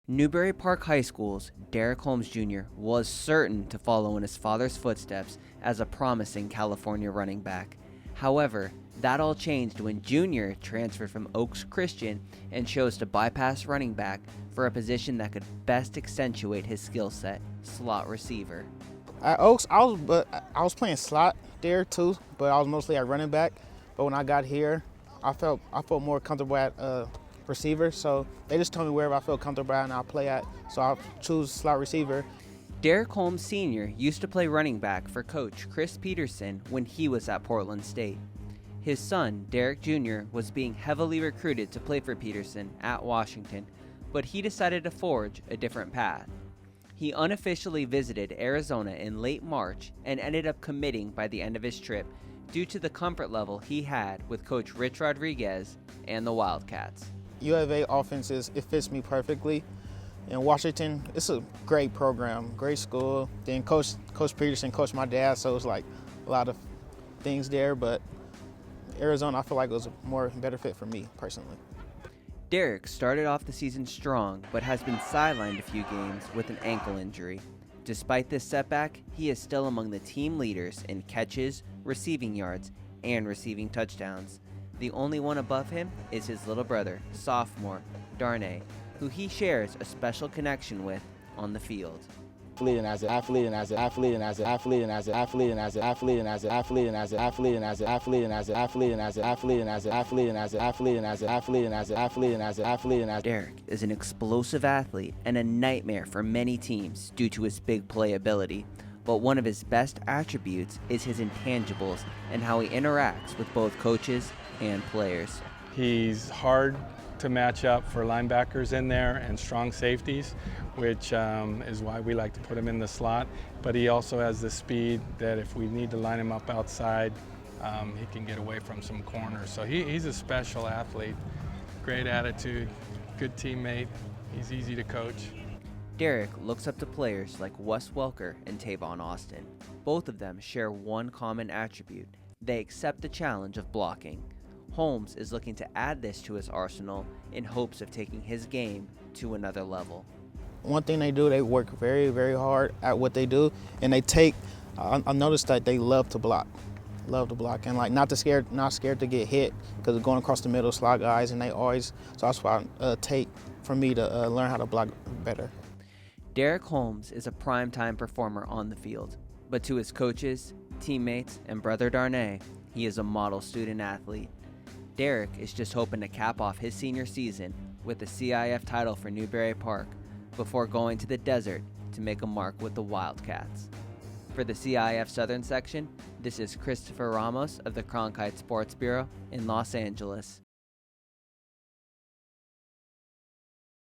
Newbury Park High School's Darick Holmes Jr. was certain to follow in his father's footsteps as a promising California running back. However, that all changed when Jr. transferred from Oaks Christian and chose to bypass running back for a position that could best accentuate his skill set, slot receiver. At Oaks, I was playing slot there too, but I was mostly at running back. But when I got here, I felt more comfortable at receiver. So they just told me wherever I feel comfortable at and I'll play at. So I'll choose slot receiver. Darick Holmes Sr. used to play running back for coach Chris Peterson when he was at Portland State. His son, Darick Jr., was being heavily recruited to play for Peterson at Washington, but he decided to forge a different path. He unofficially visited Arizona in late March and ended up committing by the end of his trip due to the comfort level he had with Coach Rich Rodriguez and the Wildcats. U of A offenses, it fits me perfectly. In Washington, it's a great program, great school. Then Coach Peterson coached my dad, so it's like a lot of things there. But Arizona, I feel like it was a better fit for me personally. Darick started off the season strong, but has been sidelined a few games with an ankle injury. Despite this setback, he is still among the team leaders in catches, receiving yards, and receiving touchdowns. The only one above him is his little brother, sophomore Darnay, who he shares a special connection with on the field. Athlete and as an athlete and as an athlete and as an athlete and as an athlete and as an athlete and as an athlete and as an athlete and as an athlete and as an athlete and as an athlete and as an athlete and as an athlete and as an athlete and as an athlete and as Darick is an explosive athlete and a nightmare for many teams due to his big play ability. But one of his best attributes is his intangibles and how he interacts with both coaches and players. He's hard to match up for linebackers in there and strong safeties, which is why we like to put him in the slot. But he also has the speed that if we need to line him up outside, he can get away from some corners. So he's a special athlete, great attitude, good teammate. He's easy to coach. Darick looks up to players like Wes Welker and Tavon Austin. Both of them share one common attribute: they accept the challenge of blocking. Holmes is looking to add this to his arsenal in hopes of taking his game to another level. One thing they do, they work very, very hard at what they do, and I noticed that they love to block, and like not scared to get hit because going across the middle, slot guys, and so that's why I take for me to learn how to block better. Darick Holmes is a primetime performer on the field, but to his coaches, teammates, and brother Darnay, he is a model student athlete. Darick is just hoping to cap off his senior season with the CIF title for Newbury Park before going to the desert to make a mark with the Wildcats. For the CIF Southern section, this is Christopher Ramos of the Cronkite Sports Bureau in Los Angeles.